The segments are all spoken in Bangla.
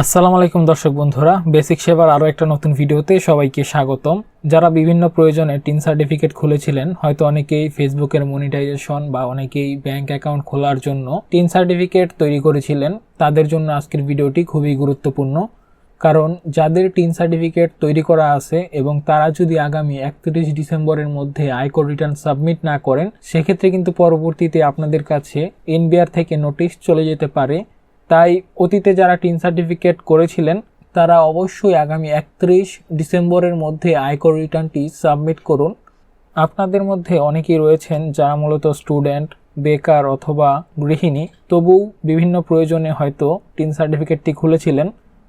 আসসালামু আলাইকুম দর্শক বন্ধুরা, বেসিক সেবার আরও একটা নতুন ভিডিওতে সবাইকে স্বাগতম। যারা বিভিন্ন প্রয়োজনে টিন সার্টিফিকেট খুলেছিলেন, হয়তো অনেকেই ফেসবুকের মনিটাইজেশন বা অনেকেই ব্যাংক অ্যাকাউন্ট খোলার জন্য টিন সার্টিফিকেট তৈরি করেছিলেন, তাদের জন্য আজকের ভিডিওটি খুবই গুরুত্বপূর্ণ। কারণ যাদের টিন সার্টিফিকেট তৈরি করা আছে এবং তারা যদি আগামী 31 ডিসেম্বরের মধ্যে আয়কর রিটার্ন সাবমিট না করেন, সেক্ষেত্রে কিন্তু পরবর্তীতে আপনাদের কাছে এনবিআর থেকে নোটিশ চলে যেতে পারে। তাই অতীতে যারা টিন সার্টিফিকেট করেছিলেন তারা অবশ্যই আগামী 31 ডিসেম্বরের মধ্যে আয়কর রিটার্নটি সাবমিট করুন। আপনাদের মধ্যে অনেকেই রয়েছেন যারা মূলত স্টুডেন্ট, বেকার অথবা গৃহিণী, তবু বিভিন্ন প্রয়োজনে হয়তো টিন সার্টিফিকেটটি খুলেছিলেন।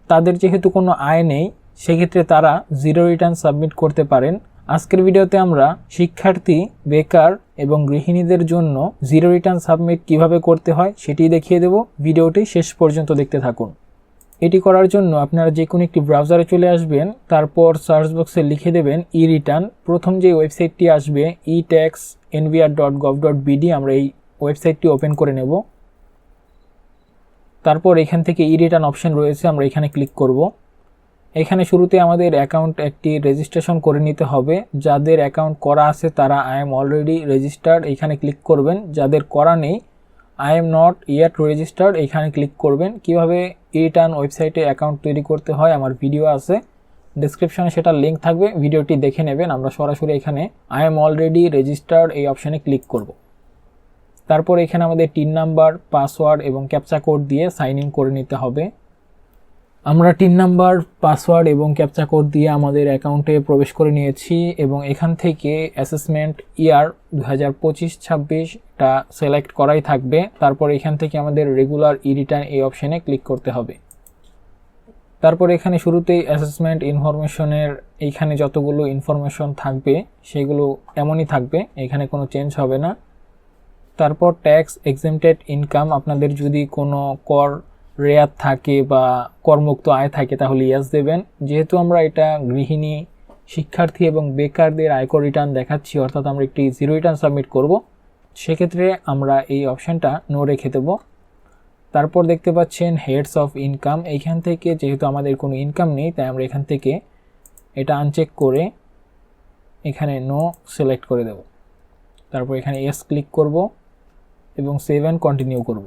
তাদের যেহেতু কোনো আয় নেই, সেক্ষেত্রে তারা জিরো রিটার্ন সাবমিট করতে পারেন। আজকের ভিডিওতে আমরা শিক্ষার্থী, বেকার এবং গৃহিণীদের জন্য জিরো রিটার্ন সাবমিট কিভাবে করতে হয় সেটি দেখিয়ে দেব। ভিডিওটি শেষ পর্যন্ত দেখতে থাকুন। এটি করার জন্য আপনারা যে কোনো একটি ব্রাউজারে চলে আসবেন, তারপর সার্চ বক্সে লিখে দেবেন ই রিটার্ন। প্রথম যে ওয়েবসাইটটি আসবে etax.nvr.gov.bd, আমরা এই ওয়েবসাইটটি ওপেন করে নেব। তারপর এখান থেকে ই রিটার্ন অপশন রয়েছে, আমরা এখানে ক্লিক করব। এখানে শুরুতে আমাদের অ্যাকাউন্ট একটি রেজিস্ট্রেশন করে নিতে হবে। যাদের অ্যাকাউন্ট করা আছে তারা আই এম অলরেডি রেজিস্টার্ড এখানে ক্লিক করবেন। যাদের করা নেই, I am not yet registered এখানে ক্লিক করবেন। কিভাবে রিটার্ন ওয়েবসাইটে অ্যাকাউন্ট তৈরি করতে হয় আমার ভিডিও আছে, ডেসক্রিপশনে সেটার লিঙ্ক থাকবে, ভিডিওটি দেখে নেবেন। আমরা সরাসরি এখানে আই এম অলরেডি রেজিস্টার্ড এই অপশানে ক্লিক করব। তারপর এখানে আমাদের টিন নাম্বার, পাসওয়ার্ড এবং ক্যাপচা কোড দিয়ে সাইন ইন করে নিতে হবে। আমরা টিন নাম্বার, পাসওয়ার্ড এবং ক্যাপচা কোড দিয়ে আমাদের অ্যাকাউন্টে প্রবেশ করে নিয়েছি এবং এখান থেকে অ্যাসেসমেন্ট ইয়ার 2025-26টা সিলেক্ট করাই থাকবে। তারপর এখান থেকে আমাদের রেগুলার ই রিটার্ন এই অপশানে ক্লিক করতে হবে। তারপর এখানে শুরুতেই অ্যাসেসমেন্ট ইনফরমেশনের এইখানে যতগুলো ইনফরমেশন থাকবে সেগুলো এমনই থাকবে, এখানে কোনো চেঞ্জ হবে না। তারপর ট্যাক্স এক্সেমটেড ইনকাম, আপনাদের যদি কোনো কর রেয়াত থাকে বা করমুক্ত আয় থাকে তাহলে ইয়াস দেবেন। যেহেতু আমরা এটা গৃহিণী, শিক্ষার্থী এবং বেকারদের আয়কর রিটার্ন দেখাচ্ছি, অর্থাৎ আমরা একটি জিরো রিটার্ন সাবমিট করব, সেক্ষেত্রে আমরা এই অপশানটা নো রেখে দেব। তারপর দেখতে পাচ্ছেন হেডস অফ ইনকাম, এইখান থেকে যেহেতু আমাদের কোনো ইনকাম নেই তাই আমরা এখান থেকে এটা আনচেক করে এখানে নো সিলেক্ট করে দেব। তারপর এখানে ইয়েস ক্লিক করব এবং সেভ অ্যান্ড কন্টিনিউ করব।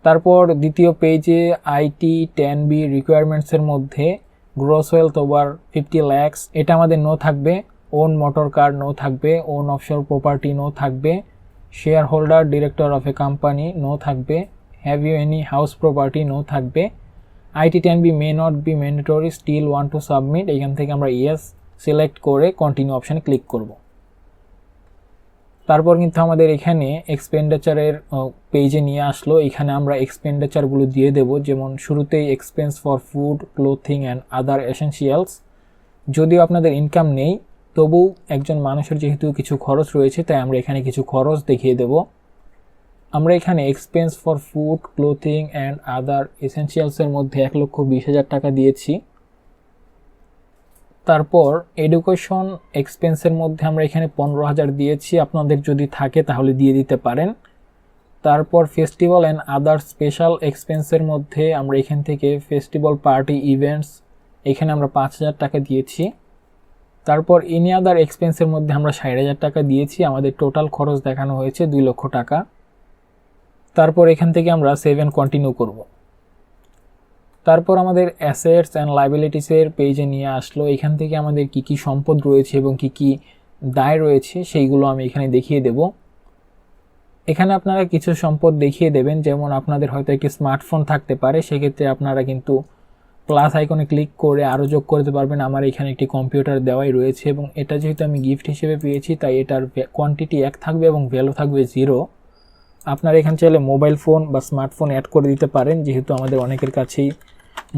তারপর দ্বিতীয় পেজে আইটি 10B রিকোয়ারমেন্টসের মধ্যে গ্রস ওয়েলথ ওভার 50 lakhs এটা আমাদের নো থাকবে, ওন মোটর কার নো থাকবে, ওন অফশোর প্রপার্টি নো থাকবে, shareholder director of a company no থাকবে, have you any house property no থাকবে। IT 10B may not be mandatory, still want to submit, এখান থেকে আমরা ইয়েস সিলেক্ট করে কন্টিনিউ অপশানে ক্লিক করব। তারপর কিন্তু আমাদের এখানে এক্সপেন্ডিচারের পেজে নিয়ে আসলো। এখানে আমরা এক্সপেন্ডিচারগুলো দিয়ে দেব, যেমন শুরুতেই expense for food, clothing and other essentials. যদিও আপনাদের ইনকাম নেই, তবু একজন মানুষের যেহেতু কিছু খরচ রয়েছে তাই আমরা এখানে কিছু খরচ দেখিয়ে দেব। আমরা এখানে expense for food, clothing and other এসেনশিয়ালসের মধ্যে 1,20,000 টাকা দিয়েছি। তারপর এডুকেশন এক্সপেন্সের মধ্যে আমরা এখানে 15,000 দিয়েছি, আপনাদের যদি থাকে তাহলে দিয়ে দিতে পারেন। তারপর ফেস্টিভ্যাল অ্যান্ড আদার স্পেশাল এক্সপেন্সের মধ্যে আমরা এখান থেকে ফেস্টিভ্যাল, পার্টি, ইভেন্টস এখানে আমরা 5,000 টাকা দিয়েছি। তারপর এনি আদার এক্সপেন্সের মধ্যে আমরা 60,000 টাকা দিয়েছি, আমাদের টোটাল খরচ দেখানো হয়েছে 2 লক্ষ টাকা। তারপর এখান থেকে আমরা সেভ অ্যান্ড কন্টিনিউ করব। তারপর আমাদের অ্যাসেটস অ্যান্ড লাইবিলিটিসের পেজে নিয়ে আসলো। এখান থেকে আমাদের কি কি সম্পদ রয়েছে এবং কি কি দায় রয়েছে সেইগুলো আমি এখানে দেখিয়ে দেব। এখানে আপনারা কিছু সম্পদ দেখিয়ে দেবেন, যেমন আপনাদের হয়তো একটি স্মার্টফোন থাকতে পারে, সেক্ষেত্রে আপনারা কিন্তু প্লাস আইকনে ক্লিক করে আরও যোগ করতে পারবেন। আমার এখানে একটি কম্পিউটার দেওয়াই রয়েছে এবং এটা যেহেতু আমি গিফট হিসেবে পেয়েছি তাই এটার কোয়ান্টিটি 1 থাকবে এবং ভ্যালু থাকবে 0। আপনারা এখানে চাইলে মোবাইল ফোন বা স্মার্টফোন অ্যাড করে দিতে পারেন, যেহেতু আমাদের অনেকের কাছেই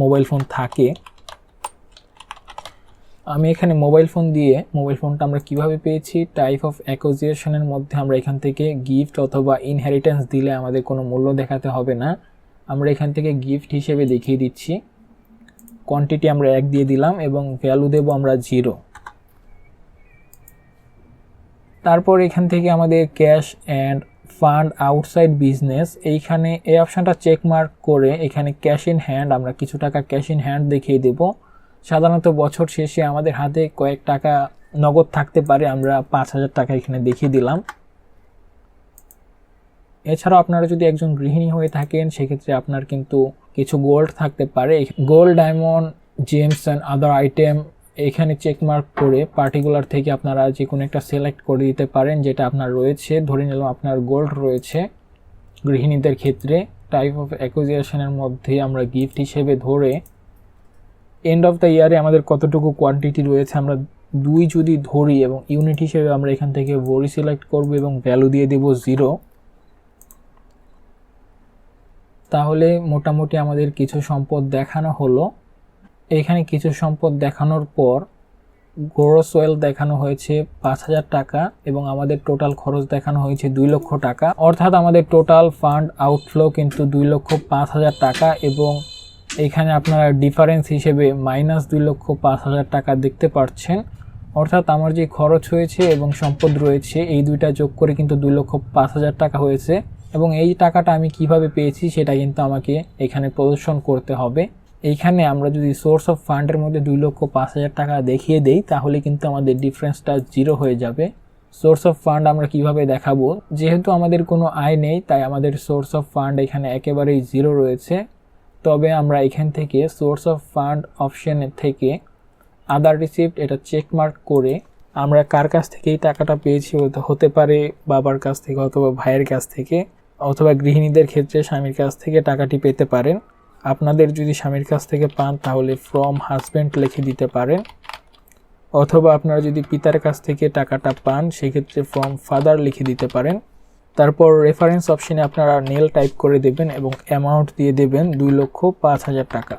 মোবাইল ফোন থাকে। আমি এখানে মোবাইল ফোন দিয়ে, মোবাইল ফোনটা আমরা কিভাবে পেয়েছি, টাইপ অফ অ্যাকুইজিশনের মধ্যে আমরা এখান থেকে গিফট অথবা ইনহেরিটেন্স দিলে আমাদের কোনো মূল্য দেখাতে হবে না, আমরা এখান থেকে গিফট হিসেবে দেখিয়ে দিচ্ছি। কোয়ান্টিটি আমরা 1 দিয়ে দিলাম এবং ভ্যালু দেব আমরা 0। তারপর এখান থেকে আমাদের cash and fund outside business, এইখানে এই অপশানটা চেক মার্ক করে এখানে ক্যাশ ইন হ্যান্ড আমরা কিছু টাকা ক্যাশ ইন হ্যান্ড দেখিয়ে দেব। সাধারণত বছর শেষে আমাদের হাতে কয়েক টাকা নগদ থাকতে পারে, আমরা 5,000 টাকা এখানে দেখিয়ে দিলাম। এছাড়াও আপনারা যদি একজন গৃহিণী হয়ে থাকেন সেক্ষেত্রে আপনার কিন্তু কিছু গোল্ড থাকতে পারে। Gold, diamond, James and other item এখানে চেকমার্ক করে পার্টিকুলার থেকে আপনারা যে কোনো একটা সিলেক্ট করে দিতে পারেন যেটা আপনার রয়েছে। ধরে নিলাম আপনার গোল্ড রয়েছে গৃহিণীদের ক্ষেত্রে। টাইপ অফ অ্যাকুইজিশনের মধ্যে আমরা গিফট হিসেবে ধরে এন্ড অফ দ্য ইয়ারে আমাদের কতটুকু কোয়ান্টিটি রয়েছে আমরা 2 যদি ধরি এবং ইউনিট হিসেবে আমরা এখান থেকে ভরি সিলেক্ট করব এবং ভ্যালু দিয়ে দেব 0। তাহলে মোটামুটি আমাদের কিছু সম্পদ দেখানো হলো। এখানে কিছু সম্পদ দেখানোর পর গ্রস ওয়েলথ দেখানো হয়েছে 5,000 টাকা এবং আমাদের টোটাল খরচ দেখানো হয়েছে 2 লক্ষ টাকা। অর্থাৎ আমাদের টোটাল ফান্ড আউটফ্লো কিন্তু 2,05,000 টাকা এবং এখানে আপনারা ডিফারেন্স হিসেবে -2,05,000 টাকা দেখতে পাচ্ছেন। অর্থাৎ আমার যে খরচ হয়েছে এবং সম্পদ রয়েছে এই দুইটা যোগ করে কিন্তু 2,05,000 টাকা হয়েছে এবং এই টাকাটা আমি কিভাবে পেয়েছি সেটা কিন্তু আমাকে এখানে প্রদর্শন করতে হবে। এইখানে আমরা যদি সোর্স অফ ফান্ডের মধ্যে 2,05,000 টাকা দেখিয়ে দেই তাহলে কিন্তু আমাদের ডিফারেন্সটা 0 হয়ে যাবে। সোর্স অফ ফান্ড আমরা কিভাবে দেখাবো, যেহেতু আমাদের কোনো আয় নেই তাই আমাদের সোর্স অফ ফান্ড এখানে একেবারেই 0 রয়েছে। তবে আমরা এখান থেকে সোর্স অফ ফান্ড অপশনের থেকে আদার রিসিপ্ট এটা চেকমার্ক করে আমরা কার কাছ থেকে এই টাকাটা পেয়েছি, হতে পারে বাবার কাছ থেকে অথবা ভাইয়ের কাছ থেকে অথবা গৃহিণীদের ক্ষেত্রে স্বামীর কাছ থেকে টাকাটি পেতে পারেন। আপনাদের যদি স্বামীর কাছ থেকে পান তাহলে ফ্রম হাজব্যান্ড লিখে দিতে পারেন, অথবা আপনারা যদি পিতার কাছ থেকে টাকাটা পান সেক্ষেত্রে ফ্রম ফাদার লিখে দিতে পারেন। তারপর রেফারেন্স অপশনে আপনারা নেল টাইপ করে দেবেন এবং অ্যামাউন্ট দিয়ে দেবেন 2,05,000 টাকা।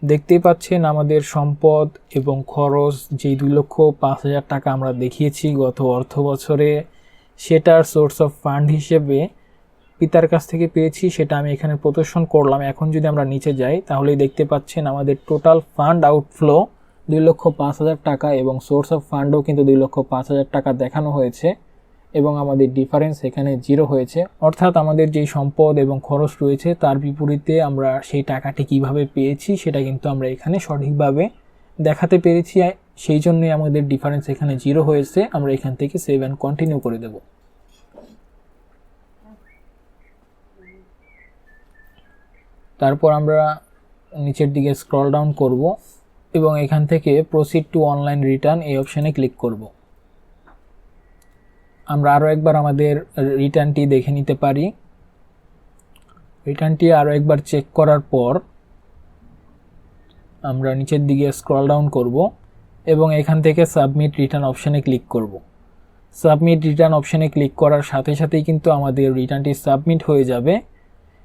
দেখতেই পাচ্ছেন আমাদের সম্পদ এবং খরচ যেই 2,05,000 টাকা আমরা দেখিয়েছি গত অর্থ বছরে, সেটার সোর্স অফ ফান্ড হিসেবে পিতার কাছ থেকে পেয়েছি সেটা আমি এখানে প্রদর্শন করলাম। এখন যদি আমরা নিচে যাই তাহলেই দেখতে পাচ্ছেন আমাদের টোটাল ফান্ড আউটফ্লো 2,05,000 টাকা এবং সোর্স অফ ফান্ডও কিন্তু 2,05,000 টাকা দেখানো হয়েছে এবং আমাদের ডিফারেন্স এখানে 0 হয়েছে। অর্থাৎ আমাদের যেই সম্পদ এবং খরচ রয়েছে তার বিপরীতে আমরা সেই টাকাটি কিভাবে পেয়েছি সেটা কিন্তু আমরা এখানে সঠিকভাবে দেখাতে পেরেছি, সেই জন্যই আমাদের ডিফারেন্স এখানে 0 হয়েছে। আমরা এখান থেকে সেভ অ্যান্ড কন্টিনিউ করে দেব। তারপর আমরা নিচের দিকে স্ক্রল ডাউন করব এবং এখান থেকে প্রসিড টু অনলাইন রিটার্ন এই অপশানে ক্লিক করব। আমরা আরও একবার আমাদের রিটার্নটি দেখে নিতে পারি। রিটার্নটি আরও একবার চেক করার পর আমরা নিচের দিকে স্ক্রল ডাউন করব এবং এখান থেকে সাবমিট রিটার্ন অপশানে ক্লিক করব। সাবমিট রিটার্ন অপশানে ক্লিক করার সাথে সাথেই কিন্তু আমাদের রিটার্নটি সাবমিট হয়ে যাবে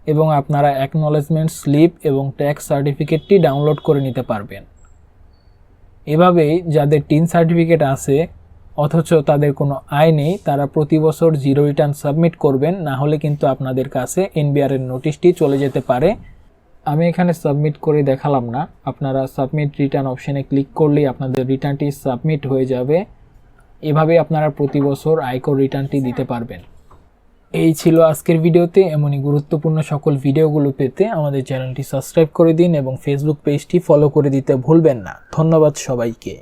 এবং আপনারা অ্যাকনলেজমেন্ট স্লিপ এবং ট্যাক্স সার্টিফিকেটটি ডাউনলোড করে নিতে পারবেন। এভাবেই যাদের টিন সার্টিফিকেট আছে অথচ তাদের কোনো আয় নেই তারা প্রতি বছর 0 রিটার্ন সাবমিট করবেন, না হলে কিন্তু আপনাদের কাছে এনবিআর এর নোটিশটি চলে যেতে পারে। আমি এখানে সাবমিট করে দেখালাম না, আপনারা সাবমিট রিটার্ন অপশানে ক্লিক করলেই আপনাদের রিটার্নটি সাবমিট হয়ে যাবে। এভাবে আপনারা প্রতি বছর আয়কর রিটার্নটি দিতে পারবেন। এই ছিল আজকের ভিডিওতে। এমনই গুরুত্বপূর্ণ সকল ভিডিওগুলো পেতে আমাদের চ্যানেলটি সাবস্ক্রাইব করে দিন এবং ফেসবুক পেজটি ফলো করে দিতে ভুলবেন না। ধন্যবাদ সবাইকে।